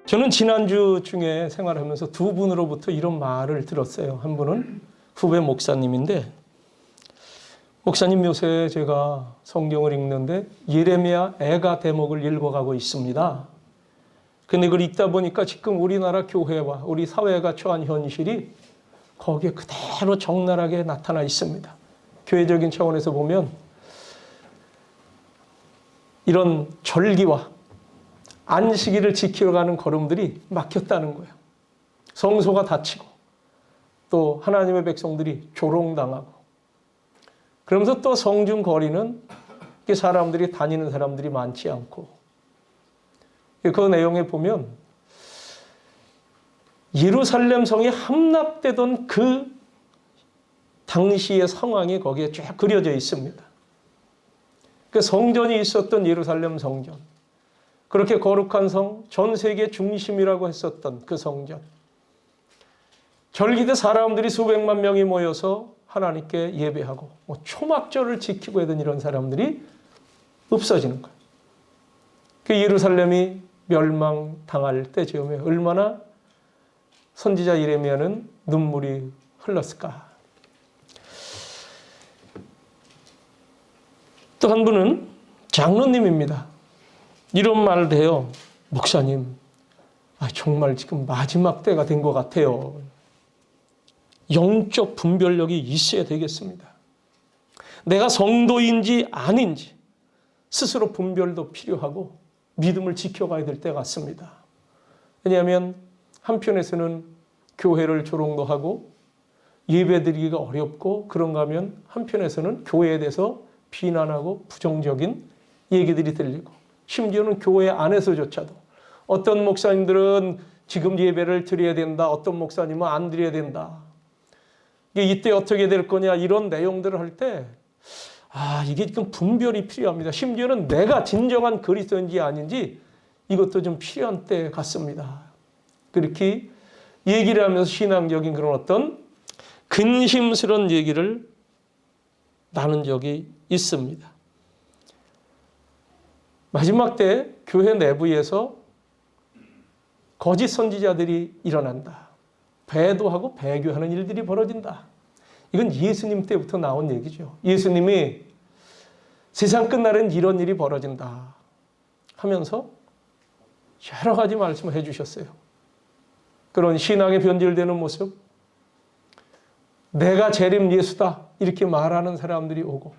저는 지난주 중에 생활하면서 두 분으로부터 이런 말을 들었어요. 한 분은 후배 목사님인데, 목사님 요새 제가 성경을 읽는데 예레미야 애가 대목을 읽어가고 있습니다. 근데 그걸 읽다 보니까 지금 우리나라 교회와 우리 사회가 처한 현실이 거기에 그대로 적나라하게 나타나 있습니다. 교회적인 차원에서 보면 이런 절기와 안식일을 지키러 가는 걸음들이 막혔다는 거예요. 성소가 닫히고 또 하나님의 백성들이 조롱당하고, 그러면서 또 성중 거리는 사람들이 다니는 사람들이 많지 않고, 그 내용에 보면 예루살렘 성이 함락되던 그 당시의 상황이 거기에 쫙 그려져 있습니다. 그 성전이 있었던 예루살렘 성전, 그렇게 거룩한 성, 전 세계 중심이라고 했었던 그 성전, 절기 때 사람들이 수백만 명이 모여서 하나님께 예배하고 초막절을 지키고 하던 이런 사람들이 없어지는 거예요. 그 예루살렘이 멸망당할 때 즈음에 얼마나 선지자 예레미야는 눈물이 흘렀을까. 또 한 분은 장로님입니다. 이런 말을 해요. 목사님, 정말 지금 마지막 때가 된 것 같아요. 영적 분별력이 있어야 되겠습니다. 내가 성도인지 아닌지 스스로 분별도 필요하고 믿음을 지켜가야 될 때 같습니다. 왜냐하면 한편에서는 교회를 조롱도 하고 예배드리기가 어렵고 그런가 하면 한편에서는 교회에 대해서 비난하고 부정적인 얘기들이 들리고, 심지어는 교회 안에서조차도 어떤 목사님들은 지금 예배를 드려야 된다, 어떤 목사님은 안 드려야 된다, 이때 어떻게 될 거냐, 이런 내용들을 할 때 이게 지금 분별이 필요합니다. 심지어는 내가 진정한 그리스도인지 아닌지 이것도 좀 필요한 때 같습니다. 그렇게 얘기를 하면서 신앙적인 그런 어떤 근심스러운 얘기를 나눈 적이 있습니다. 마지막 때 교회 내부에서 거짓 선지자들이 일어난다. 배도하고 배교하는 일들이 벌어진다. 이건 예수님 때부터 나온 얘기죠. 예수님이 세상 끝날엔 이런 일이 벌어진다 하면서 여러 가지 말씀을 해주셨어요. 그런 신앙에 변질되는 모습, 내가 재림 예수다 이렇게 말하는 사람들이 오고,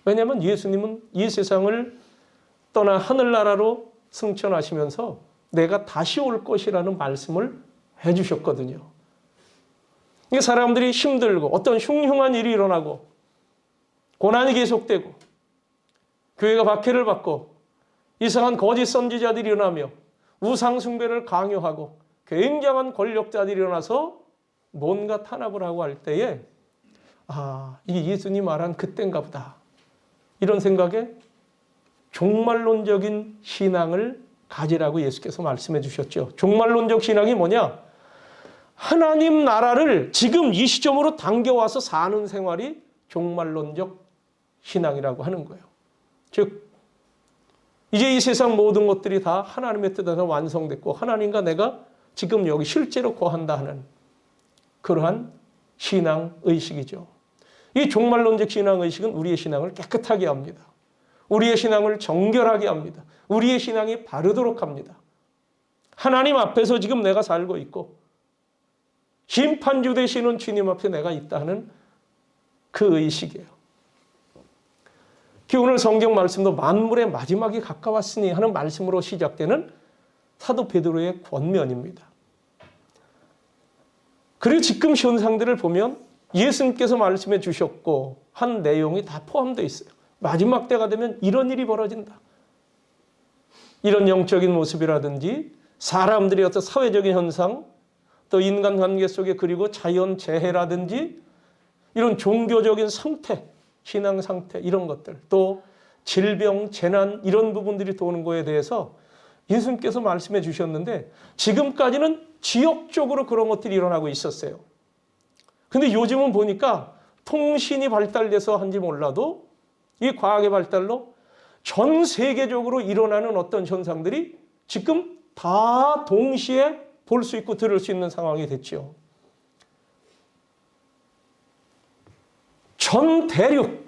왜냐하면 예수님은 이 세상을 떠나 하늘나라로 승천하시면서 내가 다시 올 것이라는 말씀을 해주셨거든요. 사람들이 힘들고 어떤 흉흉한 일이 일어나고 고난이 계속되고 교회가 박해를 받고 이상한 거짓 선지자들이 일어나며 우상 숭배를 강요하고 굉장한 권력자들이 일어나서 뭔가 탄압을 하고 할 때에 이게 예수님 말한 그때인가 보다, 이런 생각에 종말론적인 신앙을 가지라고 예수께서 말씀해 주셨죠. 종말론적 신앙이 뭐냐? 하나님 나라를 지금 이 시점으로 당겨와서 사는 생활이 종말론적 신앙이라고 하는 거예요. 즉 이제 이 세상 모든 것들이 다 하나님의 뜻에서 완성됐고 하나님과 내가 지금 여기 실제로 거한다 하는 그러한 신앙의식이죠. 이 종말론적 신앙의식은 우리의 신앙을 깨끗하게 합니다. 우리의 신앙을 정결하게 합니다. 우리의 신앙이 바르도록 합니다. 하나님 앞에서 지금 내가 살고 있고 심판주 되시는 주님 앞에 내가 있다 하는 그 의식이에요. 오늘 성경 말씀도 만물의 마지막이 가까웠으니 하는 말씀으로 시작되는 사도 베드로의 권면입니다. 그리고 지금 현상들을 보면 예수님께서 말씀해 주셨고 한 내용이 다 포함되어 있어요. 마지막 때가 되면 이런 일이 벌어진다. 이런 영적인 모습이라든지 사람들의 어떤 사회적인 현상, 또 인간관계 속에, 그리고 자연재해라든지 이런 종교적인 상태, 신앙 상태, 이런 것들, 또 질병, 재난, 이런 부분들이 도는 거에 대해서 예수님께서 말씀해 주셨는데 지금까지는 지역적으로 그런 것들이 일어나고 있었어요. 근데 요즘은 보니까 통신이 발달돼서 한지 몰라도 이 과학의 발달로 전 세계적으로 일어나는 어떤 현상들이 지금 다 동시에 볼 수 있고 들을 수 있는 상황이 됐죠. 전 대륙,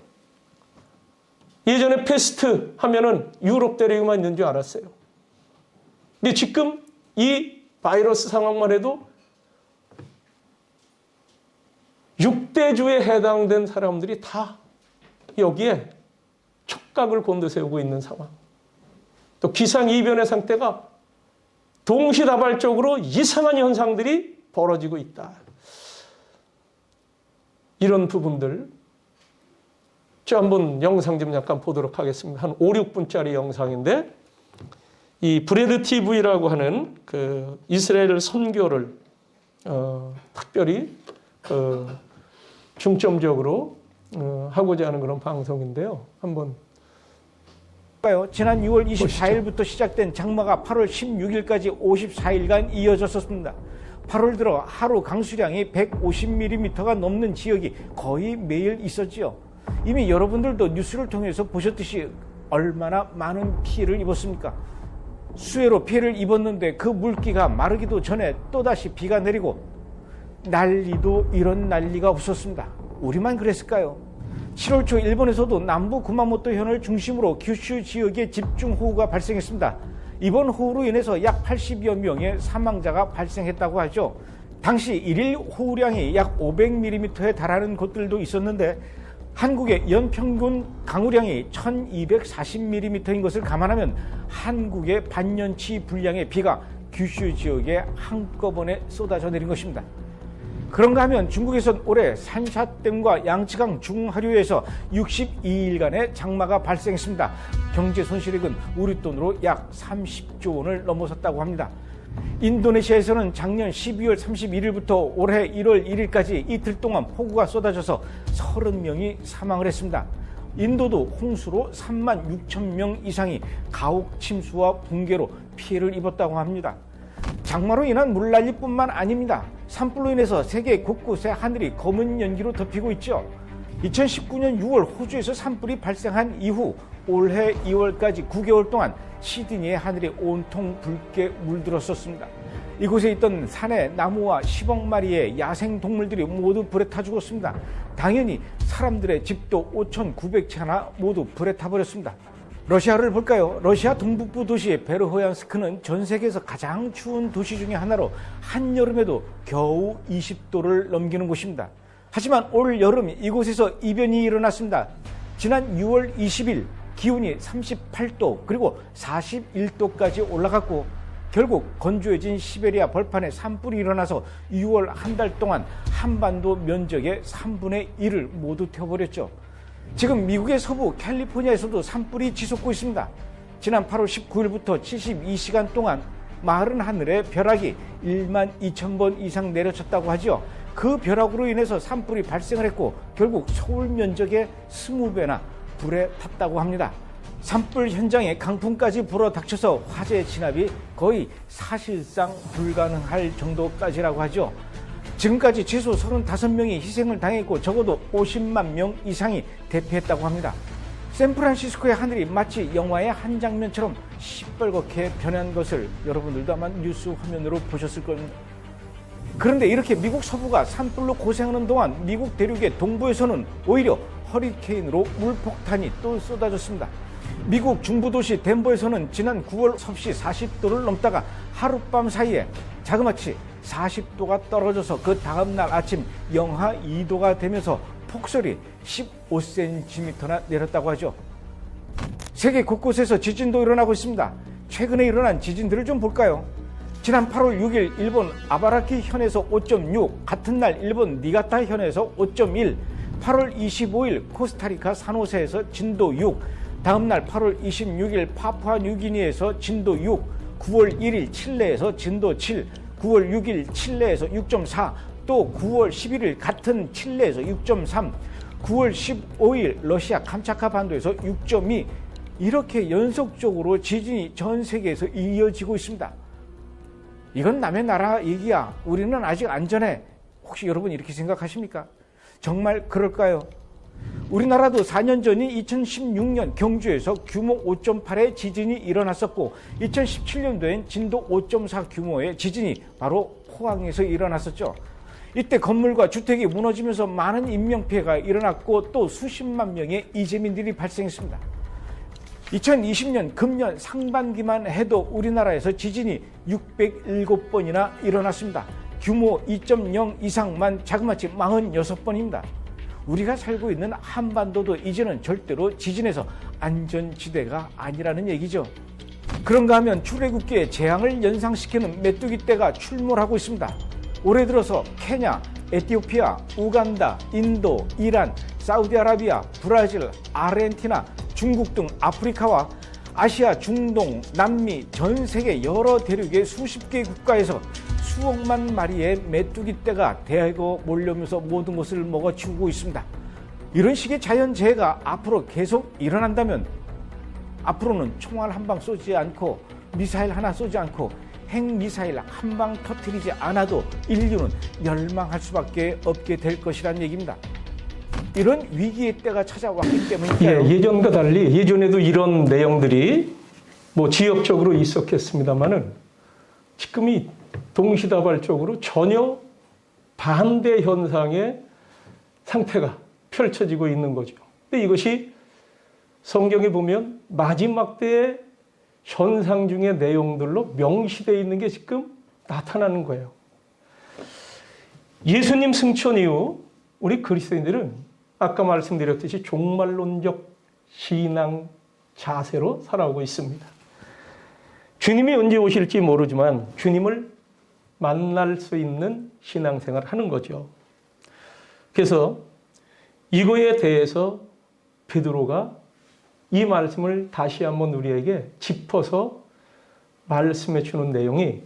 예전에 패스트 하면은 유럽 대륙만 있는 줄 알았어요. 근데 지금 이 바이러스 상황만 해도 6대주에 해당된 사람들이 다 여기에 촉각을 곤두세우고 있는 상황. 또 기상이변의 상태가 동시다발적으로 이상한 현상들이 벌어지고 있다. 이런 부분들 저 한번 영상 좀 약간 보도록 하겠습니다. 한 5, 6분짜리 영상인데 이 브레드 TV라고 하는 그 이스라엘 선교를 특별히 중점적으로 하고자 하는 그런 방송인데요. 한번 지난 6월 24일부터 보시죠. 시작된 장마가 8월 16일까지 54일간 이어졌었습니다. 8월 들어 하루 강수량이 150mm가 넘는 지역이 거의 매일 있었지요. 이미 여러분들도 뉴스를 통해서 보셨듯이 얼마나 많은 피해를 입었습니까? 수해로 피해를 입었는데 그 물기가 마르기도 전에 또다시 비가 내리고 난리도 이런 난리가 없었습니다. 우리만 그랬을까요? 7월 초 일본에서도 남부 구마모토 현을 중심으로 규슈 지역에 집중호우가 발생했습니다. 이번 호우로 인해서 약 80여 명의 사망자가 발생했다고 하죠. 당시 일일 호우량이 약 500mm에 달하는 곳들도 있었는데 한국의 연평균 강우량이 1240mm인 것을 감안하면 한국의 반년치 분량의 비가 규슈 지역에 한꺼번에 쏟아져 내린 것입니다. 그런가 하면 중국에선 올해 산샤댐과 양쯔강 중하류에서 62일간의 장마가 발생했습니다. 경제 손실액은 우리 돈으로 약 30조 원을 넘어섰다고 합니다. 인도네시아에서는 작년 12월 31일부터 올해 1월 1일까지 이틀 동안 폭우가 쏟아져서 30명이 사망을 했습니다. 인도도 홍수로 3만 6천 명 이상이 가옥 침수와 붕괴로 피해를 입었다고 합니다. 장마로 인한 물난리뿐만 아닙니다. 산불로 인해서 세계 곳곳에 하늘이 검은 연기로 덮이고 있죠. 2019년 6월 호주에서 산불이 발생한 이후 올해 2월까지 9개월 동안 시드니의 하늘이 온통 붉게 물들었었습니다. 이곳에 있던 산의 나무와 10억 마리의 야생 동물들이 모두 불에 타 죽었습니다. 당연히 사람들의 집도 5,900채나 모두 불에 타버렸습니다. 러시아를 볼까요? 러시아 동북부 도시 베르호얀스크는 전 세계에서 가장 추운 도시 중에 하나로 한여름에도 겨우 20도를 넘기는 곳입니다. 하지만 올 여름 이곳에서 이변이 일어났습니다. 지난 6월 20일 기온이 38도 그리고 41도까지 올라갔고 결국 건조해진 시베리아 벌판에 산불이 일어나서 6월 한 달 동안 한반도 면적의 3분의 1을 모두 태워버렸죠. 지금 미국의 서부 캘리포니아에서도 산불이 치솟고 있습니다. 지난 8월 19일부터 72시간 동안 마른 하늘에 벼락이 1만 2천 번 이상 내려쳤다고 하죠. 그 벼락으로 인해서 산불이 발생을 했고 결국 서울 면적의 20배나 불에 탔다고 합니다. 산불 현장에 강풍까지 불어닥쳐서 화재 진압이 거의 사실상 불가능할 정도까지라고 하죠. 지금까지 최소 35명이 희생을 당했고 적어도 50만 명 이상이 대피했다고 합니다. 샌프란시스코의 하늘이 마치 영화의 한 장면처럼 시뻘겋게 변한 것을 여러분들도 아마 뉴스 화면으로 보셨을 겁니다. 그런데 이렇게 미국 서부가 산불로 고생하는 동안 미국 대륙의 동부에서는 오히려 허리케인으로 물폭탄이 또 쏟아졌습니다. 미국 중부도시 덴버에서는 지난 9월 섭씨 40도를 넘다가 하룻밤 사이에 자그마치 40도가 떨어져서 그 다음날 아침 영하 2도가 되면서 폭설이 15cm나 내렸다고 하죠. 세계 곳곳에서 지진도 일어나고 있습니다. 최근에 일어난 지진들을 좀 볼까요? 지난 8월 6일 일본 아바라키 현에서 5.6, 같은 날 일본 니가타 현에서 5.1, 8월 25일 코스타리카 산호세에서 진도 6, 다음날 8월 26일 파푸아뉴기니에서 진도 6, 9월 1일 칠레에서 진도 7, 9월 6일 칠레에서 6.4, 또 9월 11일 같은 칠레에서 6.3, 9월 15일 러시아 캄차카 반도에서 6.2, 이렇게 연속적으로 지진이 전 세계에서 이어지고 있습니다. 이건 남의 나라 얘기야. 우리는 아직 안전해. 혹시 여러분 이렇게 생각하십니까? 정말 그럴까요? 우리나라도 4년 전인 2016년 경주에서 규모 5.8의 지진이 일어났었고 2017년도엔 진도 5.4 규모의 지진이 바로 포항에서 일어났었죠. 이때 건물과 주택이 무너지면서 많은 인명피해가 일어났고 또 수십만 명의 이재민들이 발생했습니다. 2020년 금년 상반기만 해도 우리나라에서 지진이 607번이나 일어났습니다. 규모 2.0 이상만 자그마치 46번입니다. 우리가 살고 있는 한반도도 이제는 절대로 지진에서 안전지대가 아니라는 얘기죠. 그런가 하면 출애굽기의 재앙을 연상시키는 메뚜기 떼가 출몰하고 있습니다. 올해 들어서 케냐, 에티오피아, 우간다, 인도, 이란, 사우디아라비아, 브라질, 아르헨티나, 중국 등 아프리카와 아시아, 중동, 남미, 전 세계 여러 대륙의 수십 개 국가에서 수억만 마리의 메뚜기떼가 대거 몰려오면서 모든 것을 먹어치우고 있습니다. 이런 식의 자연재해가 앞으로 계속 일어난다면 앞으로는 총알 한 방 쏘지 않고 미사일 하나 쏘지 않고 핵미사일 한 방 터뜨리지 않아도 인류는 멸망할 수밖에 없게 될 것이란 얘기입니다. 이런 위기의 때가 찾아왔기 때문인데요. 예전과 달리 예전에도 이런 내용들이 지역적으로 있었겠습니다만은 지금이 동시다발적으로 전혀 반대 현상의 상태가 펼쳐지고 있는 거죠. 근데 이것이 성경에 보면 마지막 때의 현상 중의 내용들로 명시되어 있는 게 지금 나타나는 거예요. 예수님 승천 이후 우리 그리스도인들은 아까 말씀드렸듯이 종말론적 신앙 자세로 살아오고 있습니다. 주님이 언제 오실지 모르지만 주님을 만날 수 있는 신앙생활을 하는 거죠. 그래서 이거에 대해서 베드로가 이 말씀을 다시 한번 우리에게 짚어서 말씀해 주는 내용이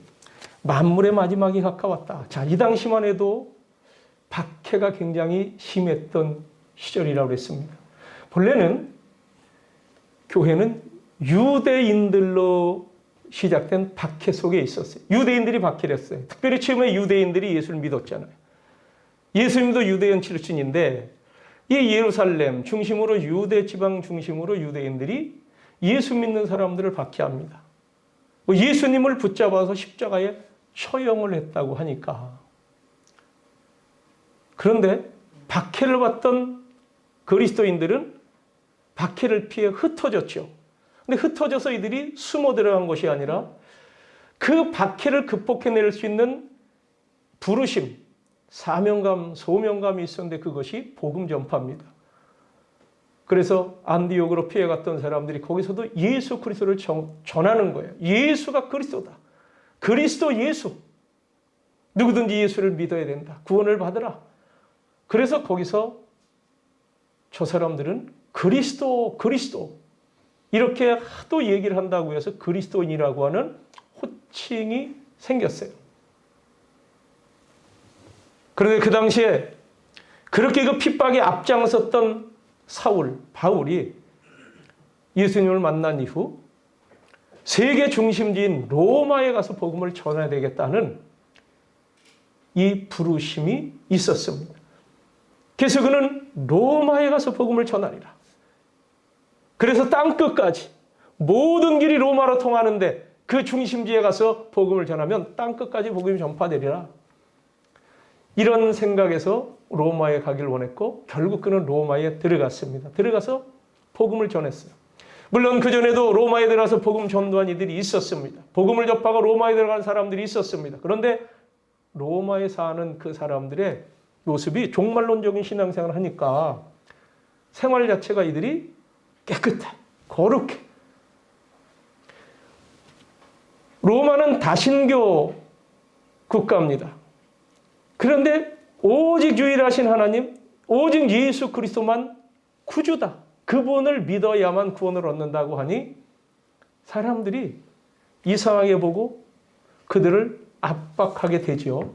만물의 마지막이 가까웠다. 자, 이 당시만 해도 박해가 굉장히 심했던 시절이라고 했습니다. 본래는 교회는 유대인들로 시작된 박해 속에 있었어요. 유대인들이 박해를 했어요. 특별히 처음에 유대인들이 예수를 믿었잖아요. 예수님도 유대인 출신인데 이 예루살렘 중심으로 유대 지방 중심으로 유대인들이 예수 믿는 사람들을 박해합니다. 예수님을 붙잡아서 십자가에 처형을 했다고 하니까. 그런데 박해를 받던 그리스도인들은 박해를 피해 흩어졌죠. 근데 흩어져서 이들이 숨어 들어간 것이 아니라 그 박해를 극복해낼 수 있는 부르심, 사명감, 소명감이 있었는데 그것이 복음 전파입니다. 그래서 안디옥으로 피해갔던 사람들이 거기서도 예수 그리스도를 전하는 거예요. 예수가 그리스도다. 그리스도 예수. 누구든지 예수를 믿어야 된다. 구원을 받으라. 그래서 거기서 저 사람들은 그리스도 이렇게 하도 얘기를 한다고 해서 그리스도인이라고 하는 호칭이 생겼어요. 그런데 그 당시에 그렇게 그 핍박에 앞장섰던 바울이 예수님을 만난 이후 세계 중심지인 로마에 가서 복음을 전해야 되겠다는 이 부르심이 있었습니다. 그래서 그는 로마에 가서 복음을 전하리라. 그래서 땅끝까지 모든 길이 로마로 통하는데 그 중심지에 가서 복음을 전하면 땅끝까지 복음이 전파되리라. 이런 생각에서 로마에 가길 원했고 결국 그는 로마에 들어갔습니다. 들어가서 복음을 전했어요. 물론 그전에도 로마에 들어가서 복음 전도한 이들이 있었습니다. 복음을 접하고 로마에 들어간 사람들이 있었습니다. 그런데 로마에 사는 그 사람들의 모습이 종말론적인 신앙생활을 하니까 생활 자체가 이들이 깨끗해, 거룩해. 로마는 다신교 국가입니다. 그런데 오직 유일하신 하나님, 오직 예수 그리스도만 구주다. 그분을 믿어야만 구원을 얻는다고 하니 사람들이 이상하게 보고 그들을 압박하게 되죠.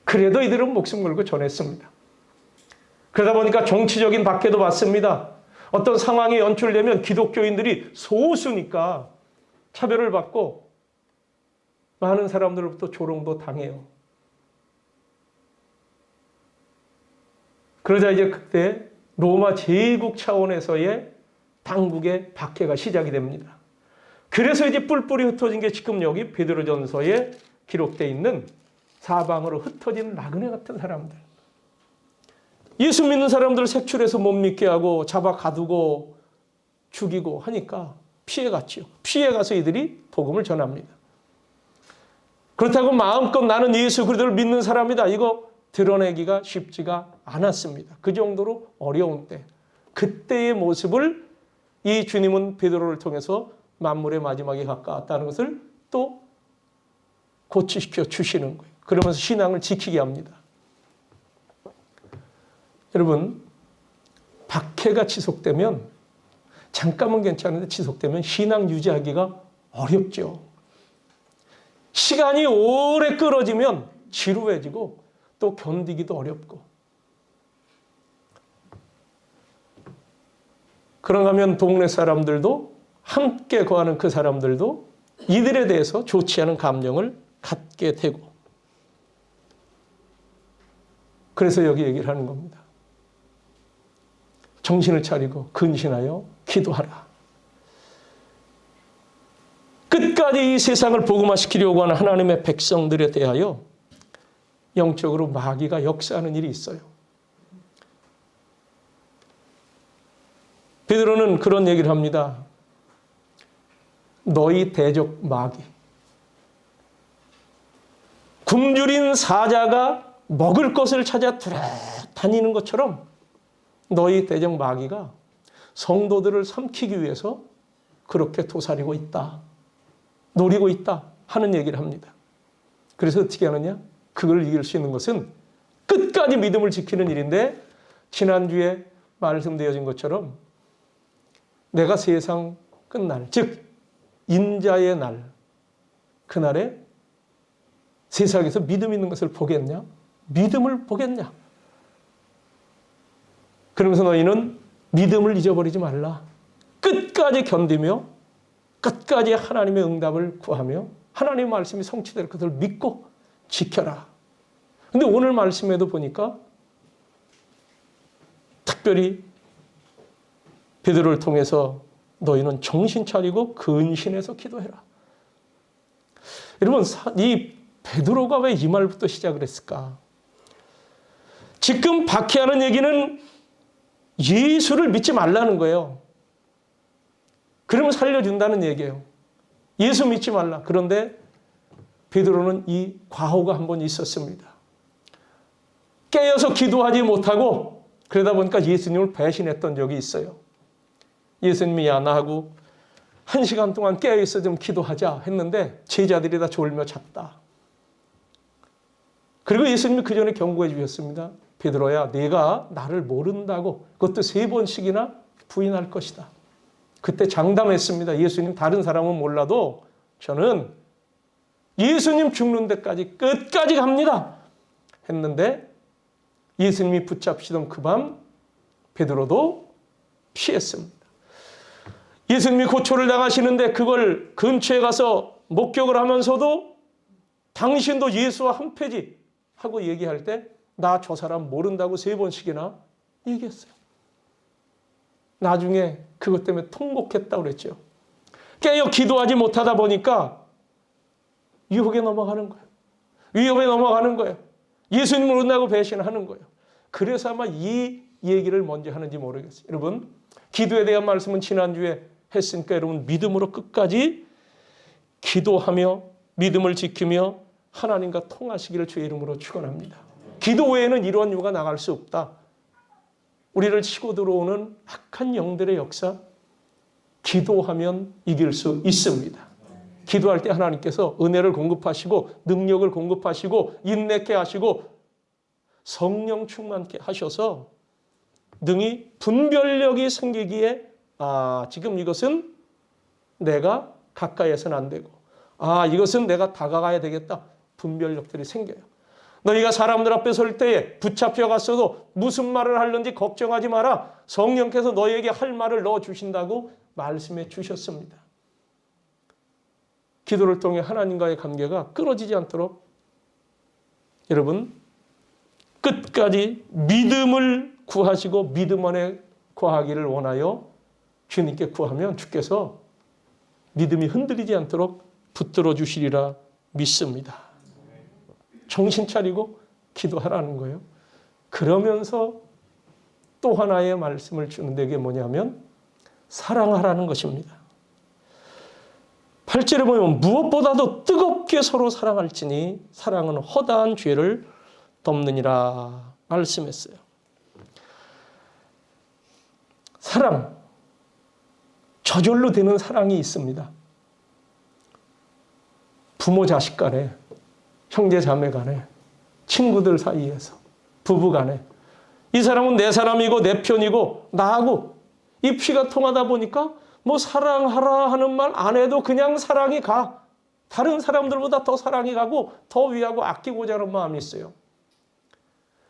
그래도 이들은 목숨 걸고 전했습니다. 그러다 보니까 정치적인 박해도 받습니다. 어떤 상황이 연출되면 기독교인들이 소수니까 차별을 받고 많은 사람들로부터 조롱도 당해요. 그러자 이제 그때 로마 제국 차원에서의 당국의 박해가 시작이 됩니다. 그래서 이제 뿔뿔이 흩어진 게 지금 여기 베드로전서에 기록되어 있는 사방으로 흩어진 나그네 같은 사람들. 예수 믿는 사람들을 색출해서 못 믿게 하고 잡아 가두고 죽이고 하니까 피해갔지요. 피해가서 이들이 복음을 전합니다. 그렇다고 마음껏 나는 예수 그리스도를 믿는 사람이다, 이거 드러내기가 쉽지가 않았습니다. 그 정도로 어려운 때, 그때의 모습을 이 주님은 베드로를 통해서 만물의 마지막에 가까웠다는 것을 또 고치시켜 주시는 거예요. 그러면서 신앙을 지키게 합니다. 여러분, 박해가 지속되면, 잠깐은 괜찮은데 지속되면 신앙 유지하기가 어렵죠. 시간이 오래 끌어지면 지루해지고 또 견디기도 어렵고. 그런가 하면 동네 사람들도, 함께 거하는 그 사람들도 이들에 대해서 좋지 않은 감정을 갖게 되고. 그래서 여기 얘기를 하는 겁니다. 정신을 차리고 근신하여 기도하라. 끝까지 이 세상을 복음화시키려고 하는 하나님의 백성들에 대하여 영적으로 마귀가 역사하는 일이 있어요. 베드로는 그런 얘기를 합니다. 너희 대적 마귀. 굶주린 사자가 먹을 것을 찾아 돌아다니는 것처럼 너희 대적 마귀가 성도들을 삼키기 위해서 그렇게 도사리고 있다, 노리고 있다 하는 얘기를 합니다. 그래서 어떻게 하느냐? 그걸 이길 수 있는 것은 끝까지 믿음을 지키는 일인데, 지난주에 말씀되어진 것처럼 내가 세상 끝날, 즉 인자의 날, 그날에 세상에서 믿음 있는 것을 보겠냐? 믿음을 보겠냐? 그러면서 너희는 믿음을 잊어버리지 말라. 끝까지 견디며 끝까지 하나님의 응답을 구하며 하나님의 말씀이 성취될 것을 믿고 지켜라. 근데 오늘 말씀에도 보니까 특별히 베드로를 통해서 너희는 정신 차리고 근신해서 기도해라. 여러분, 이 베드로가 왜 이 말부터 시작을 했을까? 지금 박해하는 얘기는 예수를 믿지 말라는 거예요. 그러면 살려준다는 얘기예요. 예수 믿지 말라. 그런데 베드로는 이 과오가 한 번 있었습니다. 깨어서 기도하지 못하고 그러다 보니까 예수님을 배신했던 적이 있어요. 예수님이 야, 나하고 1시간 동안 깨어있어 좀 기도하자 했는데 제자들이 다 졸며 잤다. 그리고 예수님이 그 전에 경고해 주셨습니다. 베드로야, 네가 나를 모른다고 그것도 3번씩이나 부인할 것이다. 그때 장담했습니다. 예수님, 다른 사람은 몰라도 저는 예수님 죽는 데까지 끝까지 갑니다 했는데, 예수님이 붙잡히던 그 밤 베드로도 피했습니다. 예수님이 고초를 당하시는데 그걸 근처에 가서 목격을 하면서도 당신도 예수와 한 패지 하고 얘기할 때 나 저 사람 모른다고 3번씩이나 얘기했어요. 나중에 그것 때문에 통곡했다고 그랬죠. 깨어 기도하지 못하다 보니까 유혹에 넘어가는 거예요. 위협에 넘어가는 거예요. 예수님을 모른다고 배신하는 거예요. 그래서 아마 이 얘기를 먼저 하는지 모르겠어요. 여러분, 기도에 대한 말씀은 지난주에 했으니까 여러분 믿음으로 끝까지 기도하며 믿음을 지키며 하나님과 통하시기를 주의 이름으로 축원합니다. 기도 외에는 이러한 유가 나갈 수 없다. 우리를 치고 들어오는 악한 영들의 역사, 기도하면 이길 수 있습니다. 기도할 때 하나님께서 은혜를 공급하시고 능력을 공급하시고 인내케 하시고 성령 충만케 하셔서 능히 분별력이 생기기에, 지금 이것은 내가 가까이에서는 안 되고, 이것은 내가 다가가야 되겠다. 분별력들이 생겨요. 너희가 사람들 앞에 설 때에 붙잡혀 갔어도 무슨 말을 하는지 걱정하지 마라. 성령께서 너희에게 할 말을 넣어주신다고 말씀해 주셨습니다. 기도를 통해 하나님과의 관계가 끊어지지 않도록 여러분 끝까지 믿음을 구하시고 믿음 안에 구하기를 원하여 주님께 구하면 주께서 믿음이 흔들리지 않도록 붙들어 주시리라 믿습니다. 정신 차리고 기도하라는 거예요. 그러면서 또 하나의 말씀을 주는데 이게 뭐냐면 사랑하라는 것입니다. 8절에 보면 무엇보다도 뜨겁게 서로 사랑할지니 사랑은 허다한 죄를 덮느니라 말씀했어요. 사랑, 저절로 되는 사랑이 있습니다. 부모 자식 간에, 형제 자매 간에, 친구들 사이에서, 부부 간에 이 사람은 내 사람이고 내 편이고 나하고 이 피가 통하다 보니까 뭐 사랑하라 하는 말 안 해도 그냥 사랑이 가. 다른 사람들보다 더 사랑이 가고 더 위하고 아끼고자 하는 마음이 있어요.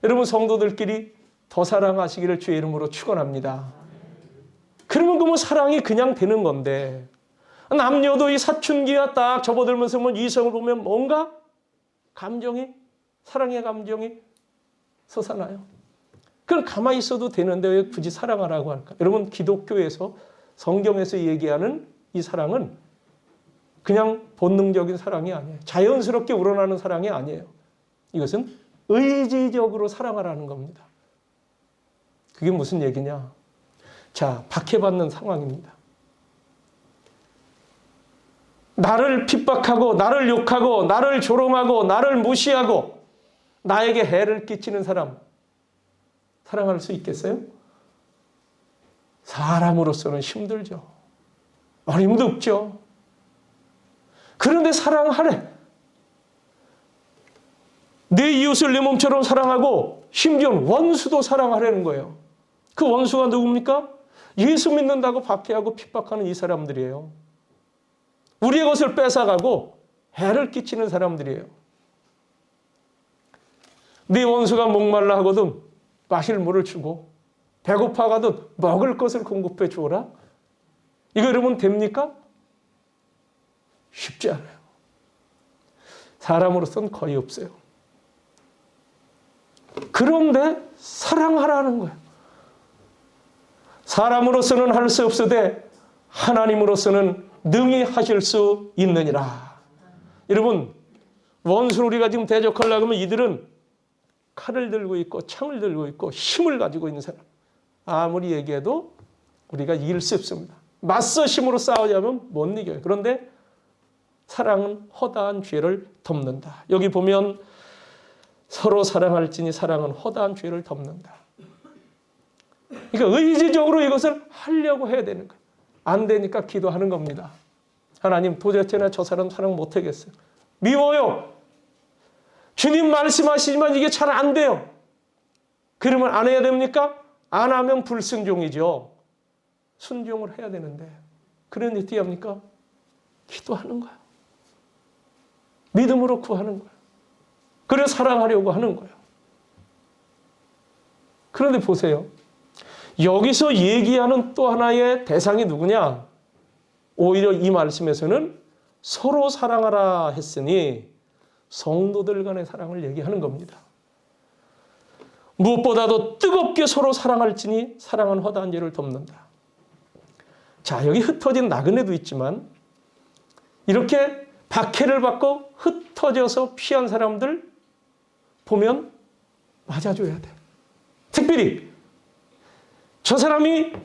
여러분 성도들끼리 더 사랑하시기를 주의 이름으로 축원합니다. 그러면 그 뭐 사랑이 그냥 되는 건데 남녀도 이 사춘기가 딱 접어들면서 뭐 이성을 보면 뭔가 감정이 사랑의 감정이 솟아나요. 그럼 가만히 있어도 되는데 왜 굳이 사랑하라고 할까? 여러분 기독교에서 성경에서 얘기하는 이 사랑은 그냥 본능적인 사랑이 아니에요. 자연스럽게 우러나는 사랑이 아니에요. 이것은 의지적으로 사랑하라는 겁니다. 그게 무슨 얘기냐? 자, 박해받는 상황입니다. 나를 핍박하고 나를 욕하고 나를 조롱하고 나를 무시하고 나에게 해를 끼치는 사람 사랑할 수 있겠어요? 사람으로서는 힘들죠. 어림도 없죠. 그런데 사랑하래. 내 이웃을 내 몸처럼 사랑하고 심지어는 원수도 사랑하라는 거예요. 그 원수가 누굽니까? 예수 믿는다고 박해하고 핍박하는 이 사람들이에요. 우리의 것을 뺏어가고 해를 끼치는 사람들이에요. 네 원수가 목말라 하거든 마실 물을 주고 배고파가든 먹을 것을 공급해 주어라. 이거 여러분 됩니까? 쉽지 않아요. 사람으로서는 거의 없어요. 그런데 사랑하라는 거예요. 사람으로서는 할 수 없으되 하나님으로서는 능히 하실 수 있느니라. 여러분 원수를 우리가 지금 대적하려고 하면 이들은 칼을 들고 있고 창을 들고 있고 힘을 가지고 있는 사람. 아무리 얘기해도 우리가 이길 수 없습니다. 맞서 힘으로 싸우자면 못 이겨요. 그런데 사랑은 허다한 죄를 덮는다. 여기 보면 서로 사랑할지니 사랑은 허다한 죄를 덮는다. 그러니까 의지적으로 이것을 하려고 해야 되는 거예요. 안 되니까 기도하는 겁니다. 하나님 도대체나 저 사람 사랑 못하겠어요. 미워요. 주님 말씀하시지만 이게 잘 안 돼요. 그러면 안 해야 됩니까? 안 하면 불순종이죠. 순종을 해야 되는데 그런데 어떻게 합니까? 기도하는 거예요. 믿음으로 구하는 거예요. 그래 사랑하려고 하는 거예요. 그런데 보세요. 여기서 얘기하는 또 하나의 대상이 누구냐? 오히려 이 말씀에서는 서로 사랑하라 했으니 성도들 간의 사랑을 얘기하는 겁니다. 무엇보다도 뜨겁게 서로 사랑할지니 사랑은 허다한 죄를 덮는다. 자, 여기 흩어진 나그네도 있지만 이렇게 박해를 받고 흩어져서 피한 사람들 보면 맞아줘야 돼. 특별히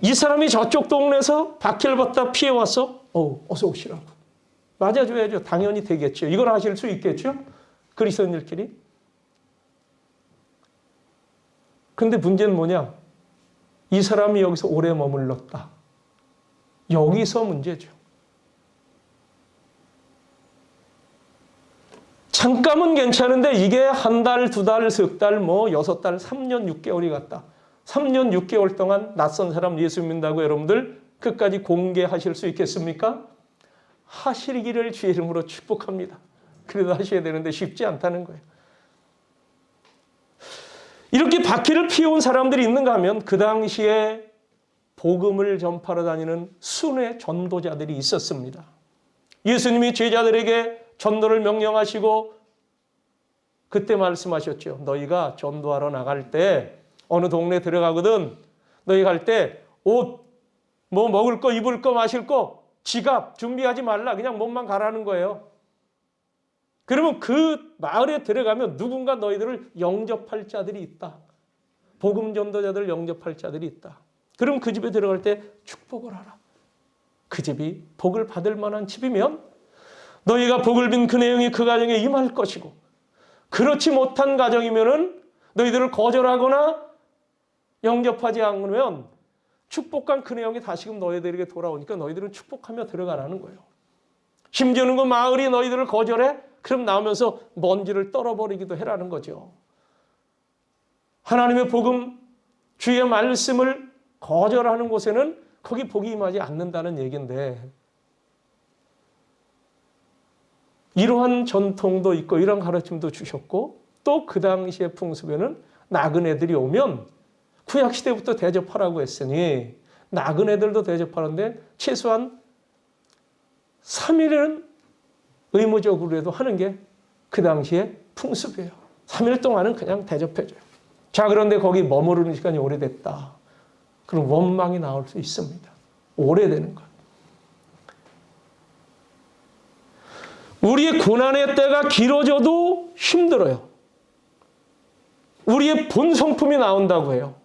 이 사람이 저쪽 동네에서 박해를 받다 피해왔어. 어서 오시라고. 맞아줘야죠. 당연히 되겠죠. 이걸 하실 수 있겠죠? 그리스도인들끼리. 그런데 문제는 뭐냐? 이 사람이 여기서 오래 머물렀다. 여기서 문제죠. 잠깐은 괜찮은데 이게 한 달, 두 달, 석 달, 6달, 3년, 6개월이 갔다. 3년 6개월 동안 낯선 사람 예수 믿는다고 여러분들 끝까지 공개하실 수 있겠습니까? 하시기를 주의 이름으로 축복합니다. 그래도 하셔야 되는데 쉽지 않다는 거예요. 이렇게 박해를 피해온 사람들이 있는가 하면 그 당시에 복음을 전파하러 다니는 순회 전도자들이 있었습니다. 예수님이 제자들에게 전도를 명령하시고 그때 말씀하셨죠. 너희가 전도하러 나갈 때 어느 동네 들어가거든. 너희 갈 때 옷, 뭐 먹을 거, 입을 거, 마실 거, 지갑 준비하지 말라. 그냥 몸만 가라는 거예요. 그러면 그 마을에 들어가면 누군가 너희들을 영접할 자들이 있다. 복음 전도자들을 영접할 자들이 있다. 그럼 그 집에 들어갈 때 축복을 하라. 그 집이 복을 받을 만한 집이면 너희가 복을 빈 그 내용이 그 가정에 임할 것이고, 그렇지 못한 가정이면은 너희들을 거절하거나 영접하지 않으면 축복한 그 내용이 다시금 너희들에게 돌아오니까 너희들은 축복하며 들어가라는 거예요. 심지어는 그 마을이 너희들을 거절해? 그럼 나오면서 먼지를 떨어버리기도 해라는 거죠. 하나님의 복음, 주의 말씀을 거절하는 곳에는 거기 복이 임하지 않는다는 얘기인데, 이러한 전통도 있고 이런 가르침도 주셨고, 또 그 당시의 풍습에는 나그네들이 오면 구약시대부터 대접하라고 했으니 나그네들도 대접하는데 최소한 3일은 의무적으로라도 하는 게 그 당시의 풍습이에요. 3일 동안은 그냥 대접해줘요. 자, 그런데 거기 머무르는 시간이 오래됐다. 그럼 원망이 나올 수 있습니다. 오래되는 것. 우리의 고난의 때가 길어져도 힘들어요. 우리의 본성품이 나온다고 해요.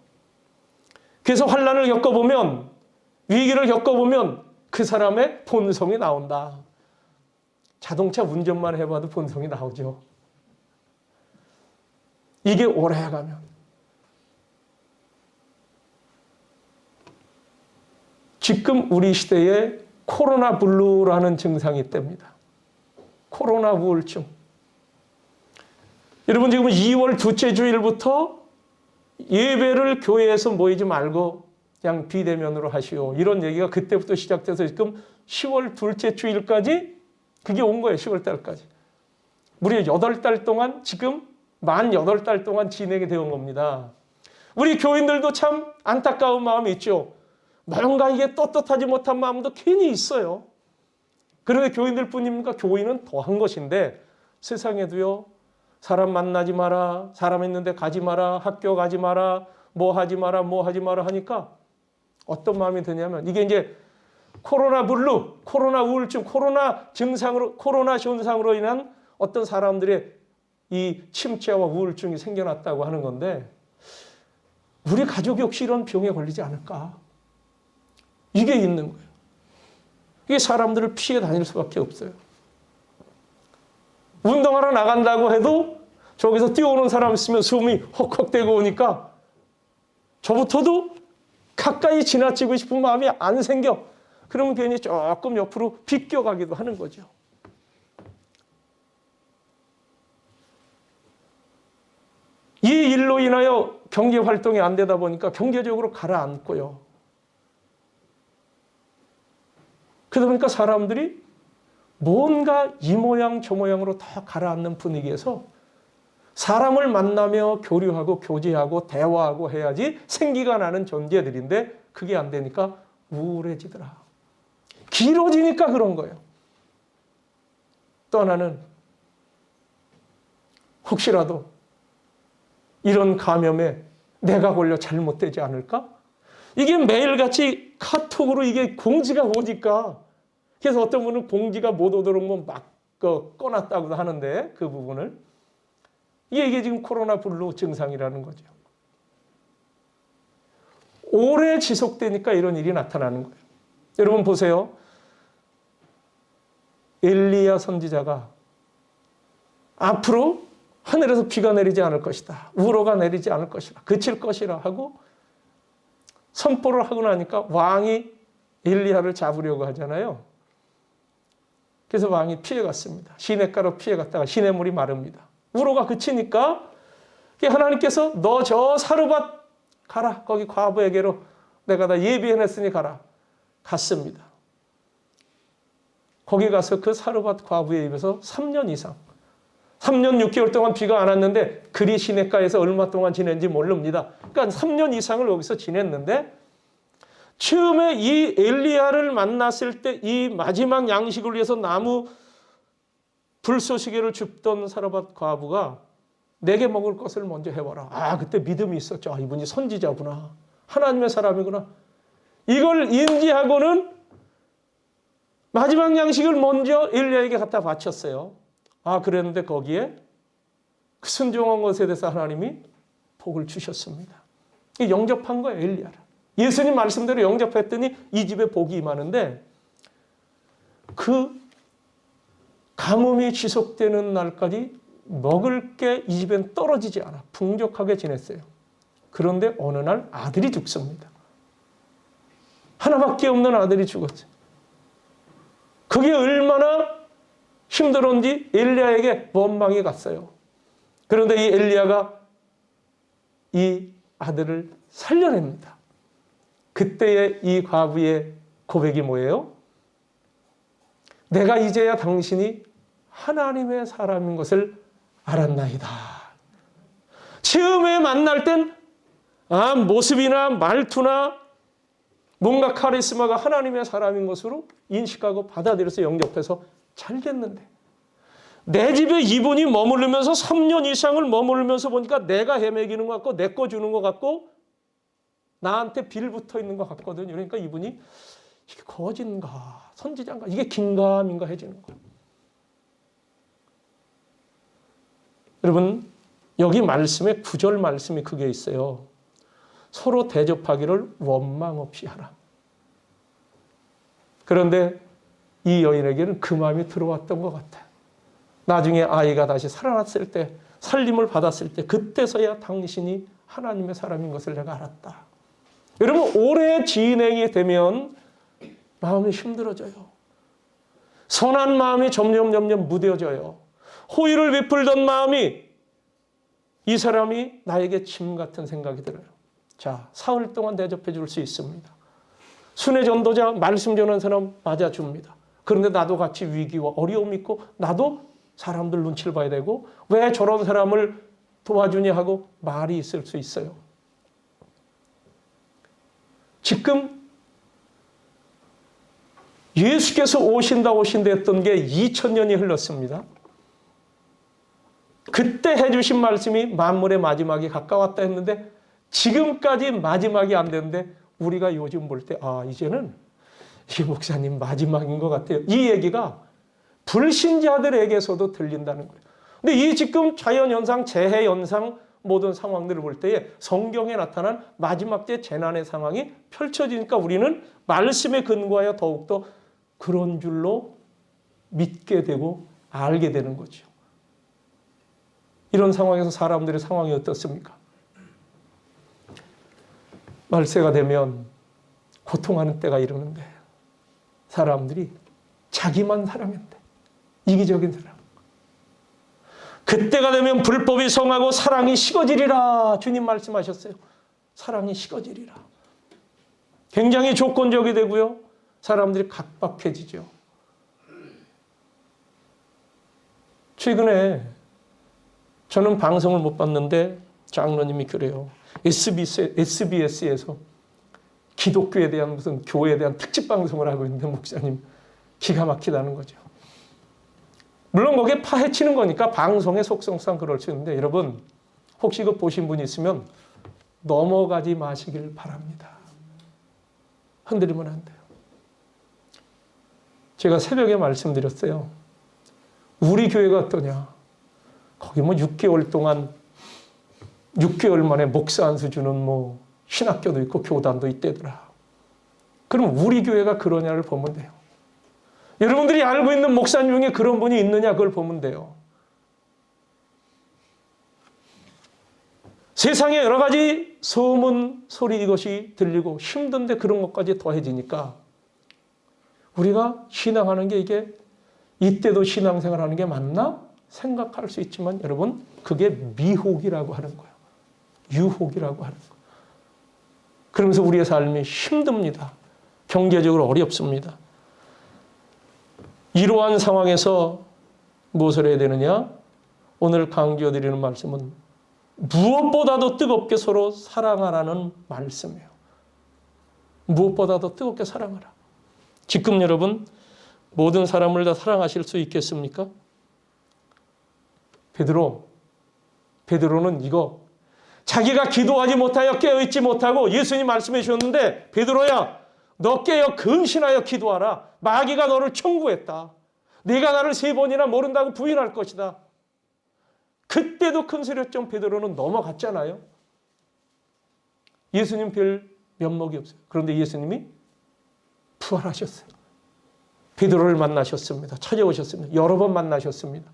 그래서 환난을 겪어보면, 위기를 겪어보면 그 사람의 본성이 나온다. 자동차 운전만 해봐도 본성이 나오죠. 이게 오래가면. 지금 우리 시대에 코로나 블루라는 증상이 있답니다. 코로나 우울증. 여러분, 지금 2월 둘째 주일부터 예배를 교회에서 모이지 말고 그냥 비대면으로 하시오. 이런 얘기가 그때부터 시작돼서 지금 10월 둘째 주일까지 그게 온 거예요. 10월 달까지. 무려 8달 동안, 지금 만 8달 동안 진행이 되어 겁니다. 우리 교인들도 참 안타까운 마음이 있죠. 뭔가 이게 떳떳하지 못한 마음도 괜히 있어요. 그런데 교인들 뿐입니까? 교인은 더한 것인데, 세상에도요, 사람 만나지 마라, 사람 있는데 가지 마라, 학교 가지 마라, 뭐 하지 마라, 뭐 하지 마라 하니까 어떤 마음이 드냐면, 이게 이제 코로나 블루, 코로나 우울증, 코로나 증상으로, 코로나 현상으로 인한 어떤 사람들의 이 침체와 우울증이 생겨났다고 하는 건데, 우리 가족이 혹시 이런 병에 걸리지 않을까? 이게 있는 거예요. 이게 사람들을 피해 다닐 수밖에 없어요. 운동하러 나간다고 해도 저기서 뛰어오는 사람 있으면 숨이 헉헉대고 오니까 저부터도 가까이 지나치고 싶은 마음이 안 생겨. 그러면 괜히 조금 옆으로 비껴가기도 하는 거죠. 이 일로 인하여 경제 활동이 안 되다 보니까 경제적으로 가라앉고요. 그러다 보니까 사람들이 뭔가 이 모양 저 모양으로 다 가라앉는 분위기에서 사람을 만나며 교류하고 교제하고 대화하고 해야지 생기가 나는 존재들인데 그게 안 되니까 우울해지더라. 길어지니까 그런 거예요. 또 하나는 혹시라도 이런 감염에 내가 걸려 잘못되지 않을까? 이게 매일같이 카톡으로 이게 공지가 오니까, 그래서 어떤 분은 공지가 못 오도록 뭐 막 꺼놨다고도 하는데, 그 부분을. 이게 지금 코로나 블루 증상이라는 거죠. 오래 지속되니까 이런 일이 나타나는 거예요. 여러분 보세요. 엘리야 선지자가 앞으로 하늘에서 비가 내리지 않을 것이다. 우로가 내리지 않을 것이다. 그칠 것이라 하고 선포를 하고 나니까 왕이 엘리야를 잡으려고 하잖아요. 그래서 왕이 피해갔습니다. 시냇가로 피해갔다가 시냇물이 마릅니다. 우로가 그치니까 하나님께서 너 저 사르밧 가라. 거기 과부에게로 내가 다 예비해냈으니 가라. 갔습니다. 거기 가서 그 사르밧 과부의 입에서 3년 이상, 3년 6개월 동안 비가 안 왔는데 그리 시냇가에서 얼마 동안 지낸지 모릅니다. 그러니까 3년 이상을 여기서 지냈는데, 처음에 이 엘리야를 만났을 때 이 마지막 양식을 위해서 나무 불쏘시개를 줍던 사르밧 과부가 내게 먹을 것을 먼저 해봐라. 아, 그때 믿음이 있었죠. 아, 이분이 선지자구나. 하나님의 사람이구나. 이걸 인지하고는 마지막 양식을 먼저 엘리야에게 갖다 바쳤어요. 아, 그랬는데 거기에 그 순종한 것에 대해서 하나님이 복을 주셨습니다. 영접한 거예요, 엘리야를. 예수님 말씀대로 영접했더니 이 집에 복이 임하는데 그 가뭄이 지속되는 날까지 먹을 게 이 집엔 떨어지지 않아. 풍족하게 지냈어요. 그런데 어느 날 아들이 죽습니다. 하나밖에 없는 아들이 죽었어요. 그게 얼마나 힘들었는지 엘리야에게 원망이 갔어요. 그런데 이 엘리야가 이 아들을 살려냅니다. 그때의 이 과부의 고백이 뭐예요? 내가 이제야 당신이 하나님의 사람인 것을 알았나이다. 처음에 만날 땐 모습이나 말투나 뭔가 카리스마가 하나님의 사람인 것으로 인식하고 받아들여서 영접해서 잘 됐는데 내 집에 이분이 머무르면서 3년 이상을 머무르면서 보니까 내가 헤매기는 것 같고 내 거 주는 것 같고 나한테 빌 붙어 있는 것 같거든요. 그러니까 이분이 이게 거짓인가 선지자인가 이게 긴가민가 해지는 거예요. 여러분 여기 말씀에 9절 말씀이 그게 있어요. 서로 대접하기를 원망 없이 하라. 그런데 이 여인에게는 그 마음이 들어왔던 것 같아요. 나중에 아이가 다시 살아났을 때 살림을 받았을 때 그때서야 당신이 하나님의 사람인 것을 내가 알았다. 여러분 오래 진행이 되면 마음이 힘들어져요. 선한 마음이 점점 무뎌져요. 호의를 베풀던 마음이 이 사람이 나에게 짐 같은 생각이 들어요. 자, 사흘 동안 대접해 줄 수 있습니다. 순회 전도자 말씀 전하는 사람 맞아줍니다. 그런데 나도 같이 위기와 어려움이 있고 나도 사람들 눈치를 봐야 되고 왜 저런 사람을 도와주냐 하고 말이 있을 수 있어요. 지금 예수께서 오신다 했던 게 2000년이 흘렀습니다. 그때 해주신 말씀이 만물의 마지막이 가까웠다 했는데 지금까지 마지막이 안 됐는데 우리가 요즘 볼 때 이제는 이 목사님 마지막인 것 같아요. 이 얘기가 불신자들에게서도 들린다는 거예요. 근데 이 지금 자연현상, 재해현상 모든 상황들을 볼 때에 성경에 나타난 마지막 때 재난의 상황이 펼쳐지니까 우리는 말씀에 근거하여 더욱더 그런 줄로 믿게 되고 알게 되는 거죠. 이런 상황에서 사람들의 상황이 어떻습니까? 말세가 되면 고통하는 때가 이르는데 사람들이 자기만 사랑한대. 이기적인 사랑. 그때가 되면 불법이 성하고 사랑이 식어지리라. 주님 말씀하셨어요. 사랑이 식어지리라. 굉장히 조건적이 되고요. 사람들이 각박해지죠. 최근에 저는 방송을 못 봤는데 장로님이 그래요. SBS에서 기독교에 대한 무슨 교회에 대한 특집 방송을 하고 있는데 목사님 기가 막히다는 거죠. 물론 거기에 파헤치는 거니까 방송의 속성상 그럴 수 있는데 여러분 혹시 그거 보신 분이 있으면 넘어가지 마시길 바랍니다. 흔들리면 안 돼요. 제가 새벽에 말씀드렸어요. 우리 교회가 어떠냐. 거기 6개월 동안 6개월 만에 목사 안수 주는 신학교도 있고 교단도 있대더라. 그럼 우리 교회가 그러냐를 보면 돼요. 여러분들이 알고 있는 목사님 중에 그런 분이 있느냐 그걸 보면 돼요. 세상에 여러 가지 소문 소리 이것이 들리고 힘든데 그런 것까지 더해지니까 우리가 신앙하는 게 이게 이때도 신앙생활하는 게 맞나 생각할 수 있지만 여러분 그게 미혹이라고 하는 거예요. 유혹이라고 하는 거예요. 그러면서 우리의 삶이 힘듭니다. 경제적으로 어렵습니다. 이러한 상황에서 무엇을 해야 되느냐? 오늘 강조드리는 말씀은 무엇보다도 뜨겁게 서로 사랑하라는 말씀이에요. 무엇보다도 뜨겁게 사랑하라. 지금 여러분 모든 사람을 다 사랑하실 수 있겠습니까? 베드로는 이거 자기가 기도하지 못하여 깨어있지 못하고 예수님 말씀해 주셨는데 베드로야 너 깨어 근신하여 기도하라. 마귀가 너를 청구했다. 네가 나를 3번이나 모른다고 부인할 것이다. 그때도 큰 소리였던 베드로는 넘어갔잖아요. 예수님 별 면목이 없어요. 그런데 예수님이 부활하셨어요. 베드로를 만나셨습니다. 찾아오셨습니다. 여러 번 만나셨습니다.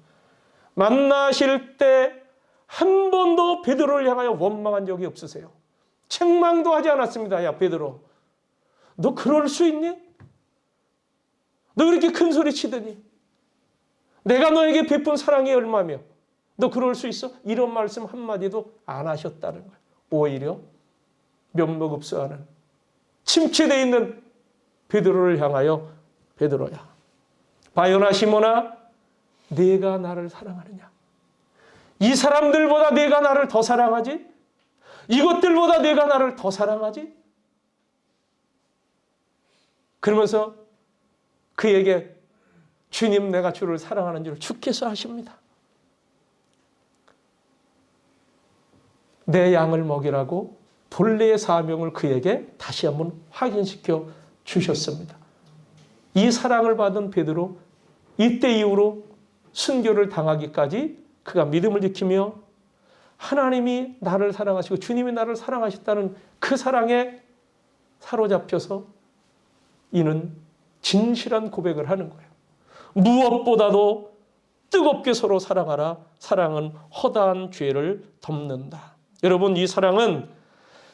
만나실 때 한 번도 베드로를 향하여 원망한 적이 없으세요. 책망도 하지 않았습니다. 야 베드로 너 그럴 수 있니? 너 그렇게 큰 소리 치더니 내가 너에게 베푼 사랑이 얼마며 너 그럴 수 있어? 이런 말씀 한마디도 안 하셨다는 거예요. 오히려 면목 없어하는 침체되어 있는 베드로를 향하여 베드로야 바요나 시몬아 네가 나를 사랑하느냐? 이 사람들보다 내가 나를 더 사랑하지? 이것들보다 내가 나를 더 사랑하지? 그러면서 그에게 주님 내가 주를 사랑하는 줄 주께서 아십니다. 내 양을 먹이라고 본래의 사명을 그에게 다시 한번 확인시켜 주셨습니다. 이 사랑을 받은 베드로 이때 이후로 순교를 당하기까지 그가 믿음을 지키며 하나님이 나를 사랑하시고 주님이 나를 사랑하셨다는 그 사랑에 사로잡혀서 이는 진실한 고백을 하는 거예요. 무엇보다도 뜨겁게 서로 사랑하라. 사랑은 허다한 죄를 덮는다. 여러분 이 사랑은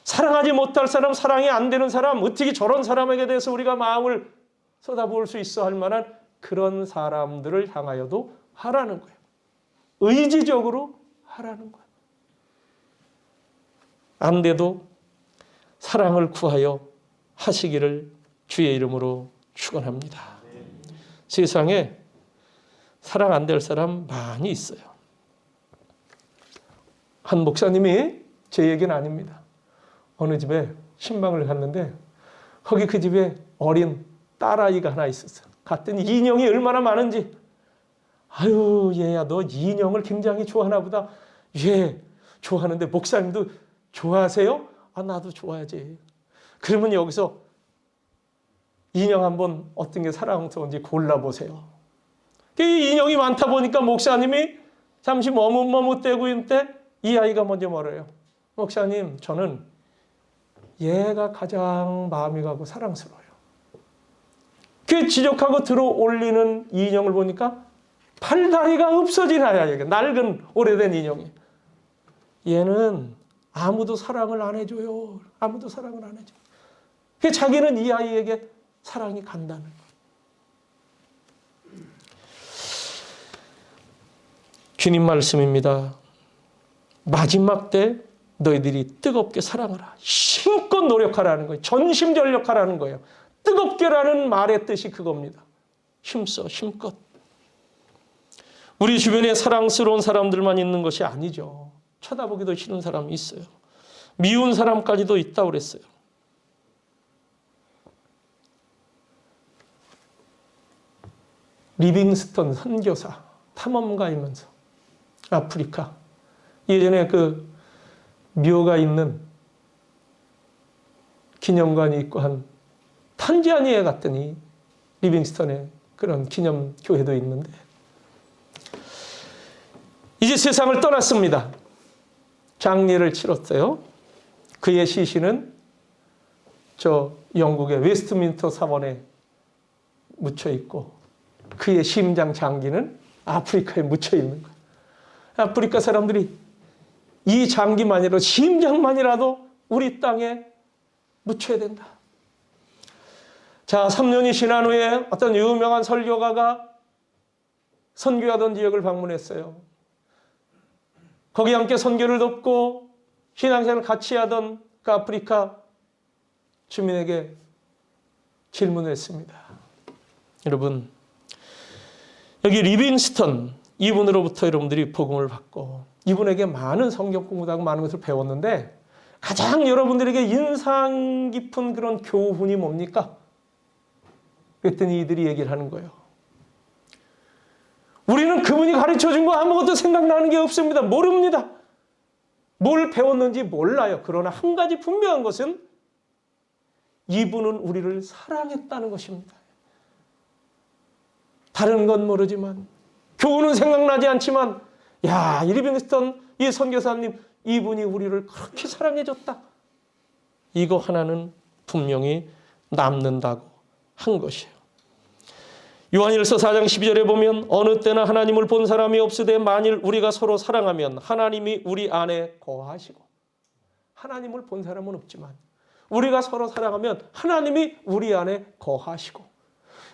사랑하지 못할 사람, 사랑이 안 되는 사람, 어떻게 저런 사람에게 대해서 우리가 마음을 쏟아부을 수 있어 할 만한 그런 사람들을 향하여도 하라는 거예요. 의지적으로 하라는 거예요. 안 돼도 사랑을 구하여 하시기를 주의 이름으로 축원합니다. 세상에 사랑 안 될 사람 많이 있어요. 한 목사님이 제 얘기는 아닙니다. 어느 집에 신방을 갔는데 거기 그 집에 어린 딸아이가 하나 있었어요. 갔더니 인형이 얼마나 많은지 아유 얘야 너 인형을 굉장히 좋아하나 보다. 예 좋아하는데 목사님도 좋아하세요? 아 나도 좋아하지. 그러면 여기서 인형 한번 어떤 게 사랑스러운지 골라보세요. 그 인형이 많다 보니까 목사님이 잠시 머뭇머뭇대고 있는데 이 아이가 먼저 말해요. 목사님 저는 얘가 가장 마음이 가고 사랑스러워요. 그 지적하고 들어 올리는 인형을 보니까 팔다리가 없어진 아이야. 낡은 오래된 인형이. 얘는 아무도 사랑을 안 해줘요. 아무도 사랑을 안 해줘. 그 자기는 이 아이에게 사랑이 간다는 거예요. 주님 말씀입니다. 마지막 때 너희들이 뜨겁게 사랑하라. 힘껏 노력하라는 거예요. 전심전력하라는 거예요. 뜨겁게라는 말의 뜻이 그겁니다. 힘써 힘껏. 우리 주변에 사랑스러운 사람들만 있는 것이 아니죠. 쳐다보기도 싫은 사람이 있어요. 미운 사람까지도 있다고 그랬어요. 리빙스턴 선교사 탐험가이면서 아프리카 예전에 그 묘가 있는 기념관이 있고 한 탄자니아에 갔더니 리빙스턴의 그런 기념교회도 있는데 이제 세상을 떠났습니다. 장례를 치렀어요. 그의 시신은 저 영국의 웨스트민스터 사원에 묻혀 있고 그의 심장 장기는 아프리카에 묻혀 있는 거예요. 아프리카 사람들이 이 장기만이라도 심장만이라도 우리 땅에 묻혀야 된다. 자, 3년이 지난 후에 어떤 유명한 설교가가 선교하던 지역을 방문했어요. 거기 함께 선교를 돕고 신앙생활을 같이 하던 그 아프리카 주민에게 질문을 했습니다. 여러분, 여기 리빙스턴 이분으로부터 여러분들이 복음을 받고 이분에게 많은 성경 공부도 하고 많은 것을 배웠는데 가장 여러분들에게 인상 깊은 그런 교훈이 뭡니까? 그랬더니 이들이 얘기를 하는 거예요. 우리는 그분이 가르쳐준 거 아무것도 생각나는 게 없습니다. 모릅니다. 뭘 배웠는지 몰라요. 그러나 한 가지 분명한 것은 이분은 우리를 사랑했다는 것입니다. 다른 건 모르지만, 교훈은 생각나지 않지만, 야, 이 리빙스턴 이 선교사님, 이분이 우리를 그렇게 사랑해줬다. 이거 하나는 분명히 남는다고 한 것이에요. 요한일서 4장 12절에 보면 어느 때나 하나님을 본 사람이 없으되 만일 우리가 서로 사랑하면 하나님이 우리 안에 거하시고, 하나님을 본 사람은 없지만 우리가 서로 사랑하면 하나님이 우리 안에 거하시고,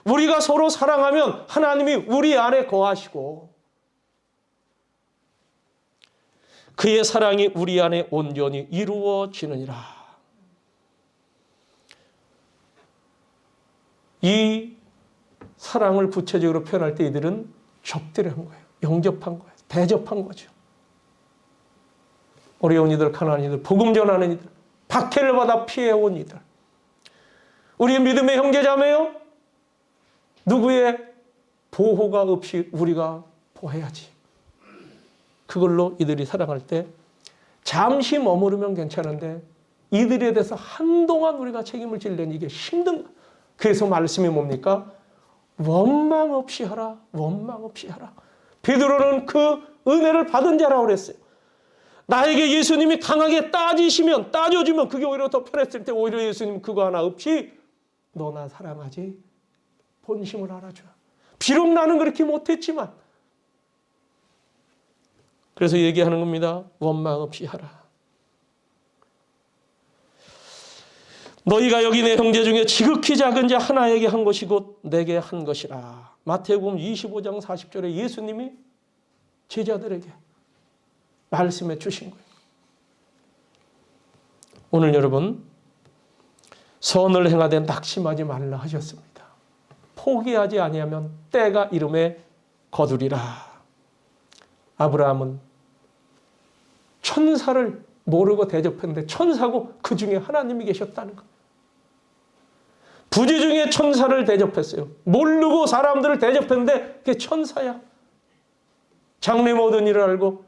우리가 서로 사랑하면 하나님이 우리 안에 거하시고, 그의 사랑이 우리 안에 온전히 이루어지느니라. 이 사랑을 구체적으로 표현할 때 이들은 접대를 한 거예요. 영접한 거예요. 대접한 거죠. 어려운 이들, 가난한 이들, 복음 전하는 이들, 박해를 받아 피해온 이들, 우리의 믿음의 형제자매요, 누구의 보호가 없이 우리가 보호해야지. 그걸로 이들이 사랑할 때 잠시 머무르면 괜찮은데 이들에 대해서 한동안 우리가 책임을 지려니 이게 힘든 거예요. 그래서 말씀이 뭡니까? 원망 없이 하라. 원망 없이 하라. 베드로는 그 은혜를 받은 자라고 그랬어요. 나에게 예수님이 강하게 따져주면 그게 오히려 더 편했을 때 오히려 예수님 그거 하나 없이 너 나 사랑하지? 본심을 알아줘. 비록 나는 그렇게 못했지만. 그래서 얘기하는 겁니다. 원망 없이 하라. 너희가 여기 내 형제 중에 지극히 작은 자 하나에게 한 것이 곧 내게 한 것이라. 마태복음 25장 40절에 예수님이 제자들에게 말씀해 주신 거예요. 오늘 여러분, 선을 행하되 낙심하지 말라 하셨습니다. 포기하지 아니하면 때가 이름에 거두리라. 아브라함은 천사를 모르고 대접했는데 천사고 그 중에 하나님이 계셨다는 것. 부지 중에 천사를 대접했어요. 모르고 사람들을 대접했는데 그게 천사야. 장래 모든 일을 알고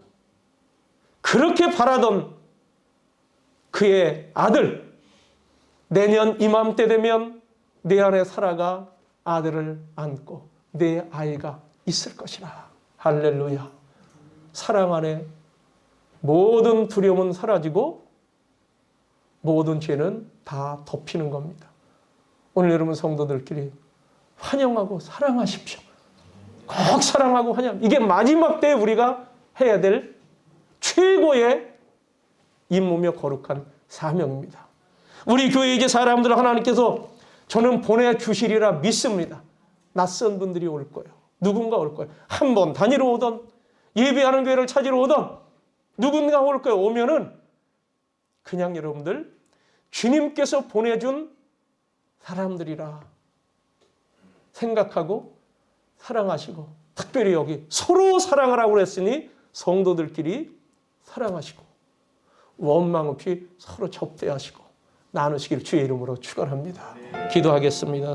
그렇게 바라던 그의 아들, 내년 이맘때 되면 내 안에 사라가 아들을 안고 내 아이가 있을 것이라. 할렐루야. 사랑 안에 모든 두려움은 사라지고 모든 죄는 다 덮이는 겁니다. 오늘 여러분 성도들끼리 환영하고 사랑하십시오. 꼭 사랑하고 환영. 이게 마지막 때에 우리가 해야 될 최고의 임무며 거룩한 사명입니다. 우리 교회 이제 사람들을 하나님께서 저는 보내주시리라 믿습니다. 낯선 분들이 올 거예요. 누군가 올 거예요. 한 번 다니러 오던, 예배하는 교회를 찾으러 오던 누군가 올 거예요. 오면은 그냥 여러분들 주님께서 보내준 사람들이라 생각하고 사랑하시고, 특별히 여기 서로 사랑하라고 그랬으니 성도들끼리 사랑하시고 원망 없이 서로 접대하시고 나누시길 주의 이름으로 축원합니다. 기도하겠습니다.